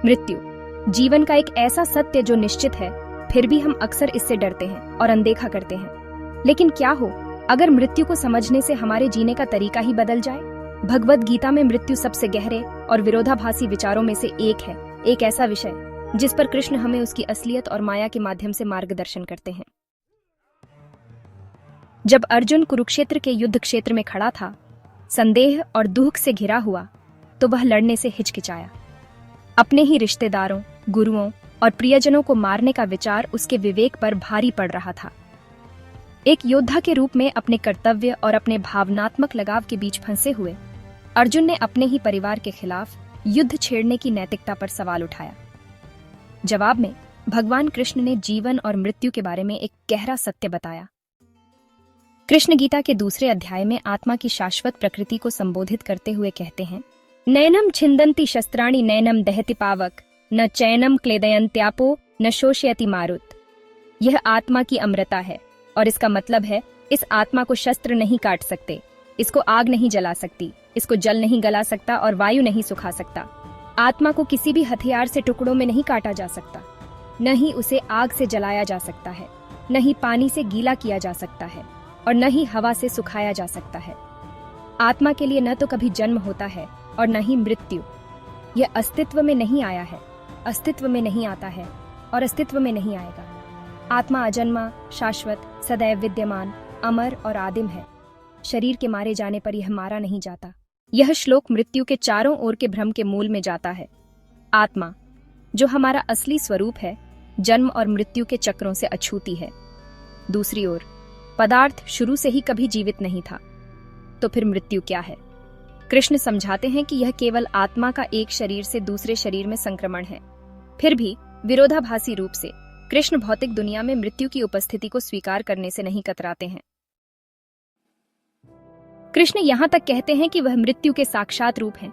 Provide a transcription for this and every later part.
मृत्यु जीवन का एक ऐसा सत्य जो निश्चित है, फिर भी हम अक्सर इससे डरते हैं और अनदेखा करते हैं। लेकिन क्या हो अगर मृत्यु को समझने से हमारे जीने का तरीका ही बदल जाए? भगवद गीता में मृत्यु सबसे गहरे और विरोधाभासी विचारों में से एक है, एक ऐसा विषय जिस पर कृष्ण हमें उसकी असलियत और माया के माध्यम से मार्गदर्शन करते हैं। जब अर्जुन कुरुक्षेत्र के युद्ध क्षेत्र में खड़ा था, संदेह और दुख से घिरा हुआ, तो वह लड़ने से हिचकिचाया। अपने ही रिश्तेदारों, गुरुओं और प्रियजनों को मारने का विचार उसके विवेक पर भारी पड़ रहा था। एक योद्धा के रूप में अपने कर्तव्य और अपने भावनात्मक लगाव के बीच फंसे हुए अर्जुन ने अपने ही परिवार के खिलाफ युद्ध छेड़ने की नैतिकता पर सवाल उठाया। जवाब में भगवान कृष्ण ने जीवन और मृत्यु के बारे में एक गहरा सत्य बताया। कृष्ण गीता के दूसरे अध्याय में आत्मा की शाश्वत प्रकृति को संबोधित करते हुए कहते हैं, नैनम छिंदन्ति शस्त्राणि नैनम दहति पावक, न चैनम क्लेदयन्त्यापो न शोषयति मारुत। यह आत्मा की अमृता है और इसका मतलब है इस आत्मा को शस्त्र नहीं काट सकते, इसको आग नहीं जला सकती, इसको जल नहीं गला सकता और वायु नहीं सुखा सकता। आत्मा को किसी भी हथियार से टुकड़ों में नहीं काटा जा सकता, न ही उसे आग से जलाया जा सकता है, न ही पानी से गीला किया जा सकता है और न ही हवा से सुखाया जा सकता है। आत्मा के लिए न तो कभी जन्म होता है और न ही मृत्यु। यह अस्तित्व में नहीं आया है, अस्तित्व में नहीं आता है और अस्तित्व में नहीं आएगा। आत्मा अजन्मा, शाश्वत, सदैव विद्यमान, अमर और आदिम है। शरीर के मारे जाने पर यह मारा नहीं जाता। यह श्लोक मृत्यु के चारों ओर के भ्रम के मूल में जाता है। आत्मा, जो हमारा असली स्वरूप है, जन्म और मृत्यु के चक्रों से अछूती है। दूसरी ओर पदार्थ शुरू से ही कभी जीवित नहीं था। तो फिर मृत्यु क्या है? कृष्ण समझाते हैं कि यह केवल आत्मा का एक शरीर से दूसरे शरीर में संक्रमण है। फिर भी विरोधाभासी रूप से कृष्ण भौतिक दुनिया में मृत्यु की उपस्थिति को स्वीकार करने से नहीं कतराते हैं। कृष्ण यहां तक कहते हैं कि वह मृत्यु के साक्षात रूप हैं।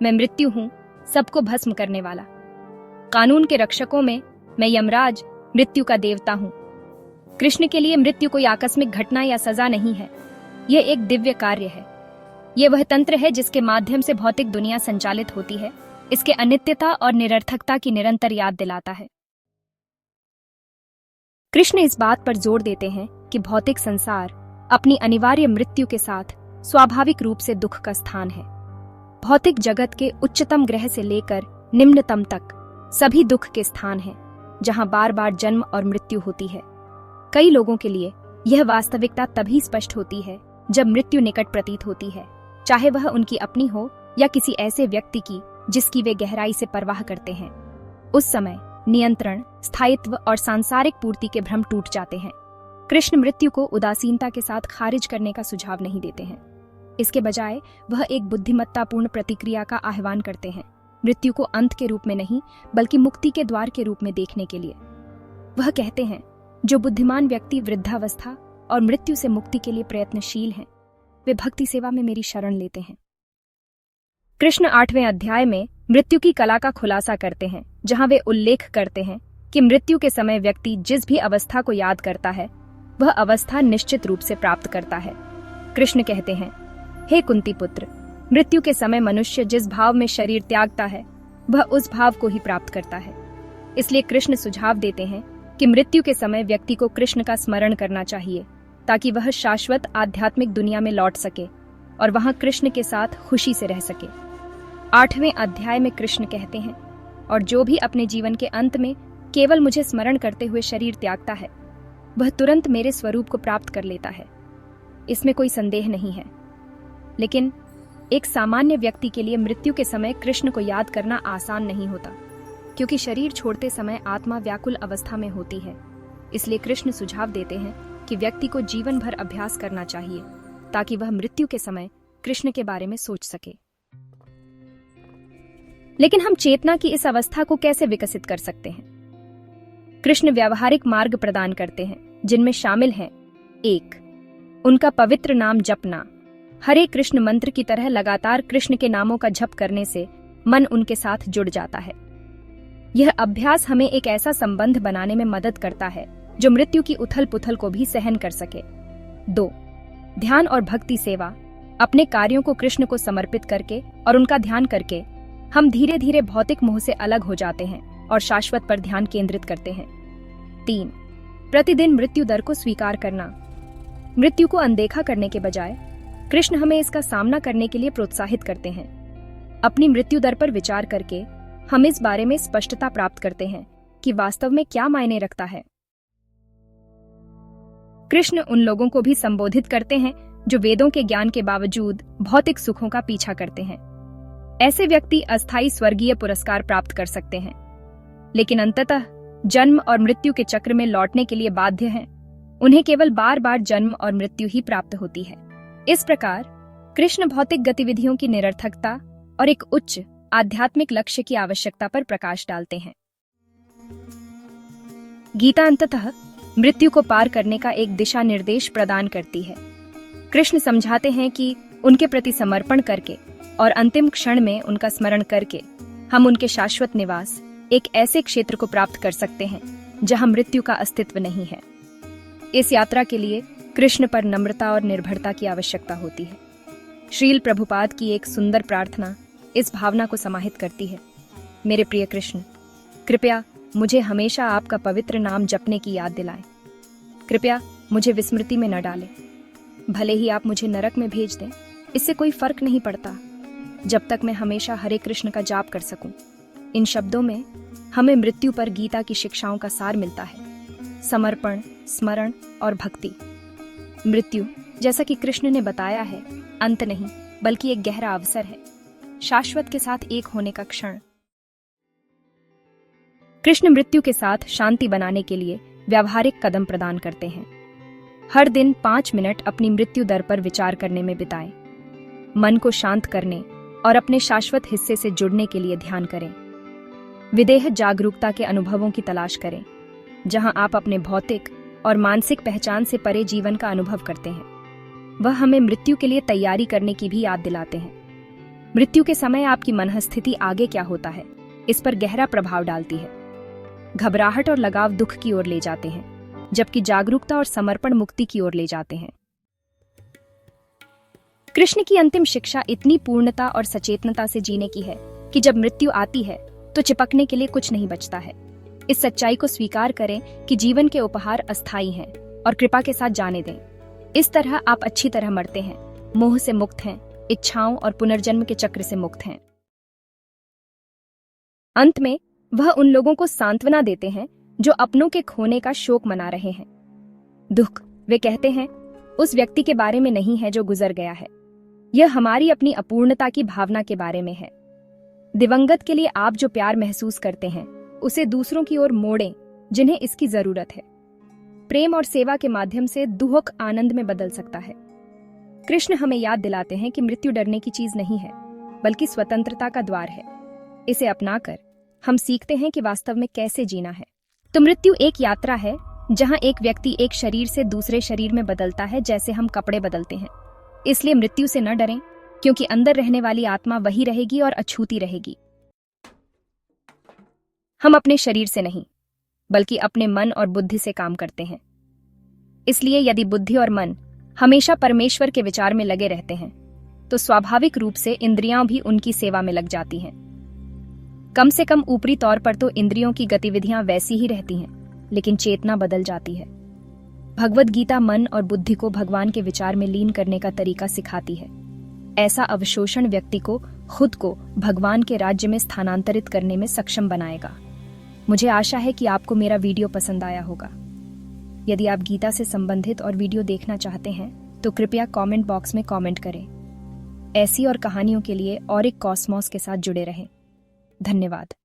मैं मृत्यु हूं, सबको भस्म करने वाला। कानून के रक्षकों में मैं यमराज, मृत्यु का देवता हूं। कृष्ण के लिए मृत्यु कोई आकस्मिक घटना या सजा नहीं है, यह एक दिव्य कार्य है। यह वह तंत्र है जिसके माध्यम से भौतिक दुनिया संचालित होती है। इसके अनित्यता और निरर्थकता की निरंतर याद दिलाता है। कृष्ण इस बात पर जोर देते हैं कि भौतिक संसार अपनी अनिवार्य मृत्यु के साथ स्वाभाविक रूप से दुख का स्थान है। भौतिक जगत के उच्चतम ग्रह से लेकर निम्नतम तक सभी दुख के स्थान हैं, जहां बार बार जन्म और मृत्यु होती है। कई लोगों के लिए यह वास्तविकता तभी स्पष्ट होती है जब मृत्यु निकट प्रतीत होती है, चाहे वह उनकी अपनी हो या किसी ऐसे व्यक्ति की जिसकी वे गहराई से परवाह करते हैं। उस समय नियंत्रण, स्थायित्व और सांसारिक पूर्ति के भ्रम टूट जाते हैं। कृष्ण मृत्यु को उदासीनता के साथ खारिज करने का सुझाव नहीं देते हैं। इसके बजाय वह एक बुद्धिमत्तापूर्ण प्रतिक्रिया का आह्वान करते हैं, मृत्यु को अंत के रूप में नहीं बल्कि मुक्ति के द्वार के रूप में देखने के लिए। वह कहते हैं, जो बुद्धिमान व्यक्ति वृद्धावस्था और मृत्यु से मुक्ति के लिए प्रयत्नशील हैं, वे भक्ति सेवा में मेरी शरण लेते हैं। कृष्ण 8वें अध्याय में मृत्यु की कला का खुलासा करते हैं, जहां वे उल्लेख करते हैं कि मृत्यु के समय व्यक्ति जिस भी अवस्था को याद करता है, वह अवस्था निश्चित रूप से प्राप्त करता है। कृष्ण कहते हैं, हे कुंती पुत्र, मृत्यु के समय मनुष्य जिस भाव में शरीर त्यागता है, वह उस भाव को ही प्राप्त करता है। इसलिए कृष्ण सुझाव देते हैं कि मृत्यु के समय व्यक्ति को कृष्ण का स्मरण करना चाहिए, ताकि वह शाश्वत आध्यात्मिक दुनिया में लौट सके और वहां कृष्ण के साथ खुशी से रह सके। 8वें अध्याय में कृष्ण कहते हैं, और जो भी अपने जीवन के अंत में केवल मुझे स्मरण करते हुए शरीर त्यागता है, वह तुरंत मेरे स्वरूप को प्राप्त कर लेता है। इसमें कोई संदेह नहीं है। लेकिन एक सामान्य व्यक्ति के लिए मृत्यु के समय कृष्ण को याद करना आसान नहीं होता, क्योंकि शरीर छोड़ते समय आत्मा व्याकुल अवस्था में होती है। इसलिए कृष्ण सुझाव देते हैं कि व्यक्ति को जीवन भर अभ्यास करना चाहिए, ताकि वह मृत्यु के समय कृष्ण के बारे में सोच सके। लेकिन हम चेतना की इस अवस्था को कैसे विकसित कर सकते हैं? कृष्ण व्यावहारिक मार्ग प्रदान करते हैं, जिनमें शामिल हैं 1. उनका पवित्र नाम जपना। हरे कृष्ण मंत्र की तरह लगातार कृष्ण के नामों का जप करने से मन उनके साथ जुड़ जाता है। यह अभ्यास हमें एक ऐसा संबंध बनाने में मदद करता है जो मृत्यु की उथल पुथल को भी सहन कर सके। 2. ध्यान और भक्ति सेवा। अपने कार्यों को कृष्ण को समर्पित करके और उनका ध्यान करके हम धीरे धीरे भौतिक मोह से अलग हो जाते हैं और शाश्वत पर ध्यान केंद्रित करते हैं। 3. प्रतिदिन मृत्यु दर को स्वीकार करना। मृत्यु को अनदेखा करने के बजाय कृष्ण हमें इसका सामना करने के लिए प्रोत्साहित करते हैं। अपनी मृत्यु दर पर विचार करके हम इस बारे में स्पष्टता प्राप्त करते हैं कि वास्तव में क्या मायने रखता है। कृष्ण उन लोगों को भी संबोधित करते हैं जो वेदों के ज्ञान के बावजूद भौतिक सुखों का पीछा करते हैं। ऐसे व्यक्ति अस्थायी स्वर्गीय पुरस्कार प्राप्त कर सकते हैं, लेकिन अंततः जन्म और मृत्यु के चक्र में लौटने के लिए बाध्य हैं। उन्हें केवल बार बार जन्म और मृत्यु ही प्राप्त होती है। इस प्रकार कृष्ण भौतिक गतिविधियों की निरर्थकता और एक उच्च आध्यात्मिक लक्ष्य की आवश्यकता पर प्रकाश डालते हैं। गीता अंततः मृत्यु को पार करने का एक दिशा निर्देश प्रदान करती है। कृष्ण समझाते हैं कि उनके प्रति समर्पण करके और अंतिम क्षण में उनका स्मरण करके हम उनके शाश्वत निवास, एक ऐसे क्षेत्र को प्राप्त कर सकते हैं जहां मृत्यु का अस्तित्व नहीं है। इस यात्रा के लिए कृष्ण पर नम्रता और निर्भरता की आवश्यकता होती है। श्रील प्रभुपाद की एक सुंदर प्रार्थना इस भावना को समाहित करती है। मेरे प्रिय कृष्ण, कृपया मुझे हमेशा आपका पवित्र नाम जपने की याद दिलाएं। कृपया मुझे विस्मृति में न डालें। भले ही आप मुझे नरक में भेज दें, इससे कोई फर्क नहीं पड़ता, जब तक मैं हमेशा हरे कृष्ण का जाप कर सकूं। इन शब्दों में हमें मृत्यु पर गीता की शिक्षाओं का सार मिलता है: समर्पण, स्मरण और भक्ति। मृत्यु, जैसा कि कृष्ण ने बताया है, अंत नहीं बल्कि एक गहरा अवसर है, शाश्वत के साथ एक होने का क्षण। कृष्ण मृत्यु के साथ शांति बनाने के लिए व्यावहारिक कदम प्रदान करते हैं। हर दिन 5 मिनट अपनी मृत्यु दर पर विचार करने में बिताएं। मन को शांत करने और अपने शाश्वत हिस्से से जुड़ने के लिए ध्यान करें। विदेह जागरूकता के अनुभवों की तलाश करें, जहां आप अपने भौतिक और मानसिक पहचान से परे जीवन का अनुभव करते हैं। वह हमें मृत्यु के लिए तैयारी करने की भी याद दिलाते हैं। मृत्यु के समय आपकी मनःस्थिति आगे क्या होता है, इस पर गहरा प्रभाव डालती है। घबराहट और लगाव दुख की ओर ले जाते हैं, जबकि जागरूकता और समर्पण मुक्ति की ओर ले जाते हैं। कृष्ण की अंतिम शिक्षा इतनी पूर्णता और सचेतनता से जीने की है कि जब मृत्यु आती है तो चिपकने के लिए कुछ नहीं बचता है। इस सच्चाई को स्वीकार करें कि जीवन के उपहार अस्थायी हैं और कृपा के साथ जाने दें। इस तरह आप अच्छी तरह मरते हैं, मोह से मुक्त हैं, इच्छाओं और पुनर्जन्म के चक्र से मुक्त हैं। अंत में वह उन लोगों को सांत्वना देते हैं जो अपनों के खोने का शोक मना रहे हैं। दुख, वे कहते हैं, उस व्यक्ति के बारे में नहीं है जो गुजर गया है। यह हमारी अपनी अपूर्णता की भावना के बारे में है। दिवंगत के लिए आप जो प्यार महसूस करते हैं, उसे दूसरों की ओर मोड़ें जिन्हें इसकी जरूरत है। प्रेम और सेवा के माध्यम से दुख आनंद में बदल सकता है। कृष्ण हमें याद दिलाते हैं कि मृत्यु डरने की चीज नहीं है, बल्कि स्वतंत्रता का द्वार है। इसे अपनाकर हम सीखते हैं कि वास्तव में कैसे जीना है। तो मृत्यु एक यात्रा है जहां एक व्यक्ति एक शरीर से दूसरे शरीर में बदलता है, जैसे हम कपड़े बदलते हैं। इसलिए मृत्यु से न डरें, क्योंकि अंदर रहने वाली आत्मा वही रहेगी और अछूती रहेगी। हम अपने शरीर से नहीं, बल्कि अपने मन और बुद्धि से काम करते हैं। इसलिए यदि बुद्धि और मन हमेशा परमेश्वर के विचार में लगे रहते हैं, तो स्वाभाविक रूप से इंद्रियां भी उनकी सेवा में लग जाती हैं। कम से कम ऊपरी तौर पर तो इंद्रियों की गतिविधियां वैसी ही रहती हैं, लेकिन चेतना बदल जाती है। भगवद गीता मन और बुद्धि को भगवान के विचार में लीन करने का तरीका सिखाती है। ऐसा अवशोषण व्यक्ति को खुद को भगवान के राज्य में स्थानांतरित करने में सक्षम बनाएगा। मुझे आशा है कि आपको मेरा वीडियो पसंद आया होगा। यदि आप गीता से संबंधित और वीडियो देखना चाहते हैं तो कृपया कमेंट बॉक्स में कमेंट करें। ऐसी और कहानियों के लिए और एक कॉस्मोस के साथ जुड़े रहें। धन्यवाद।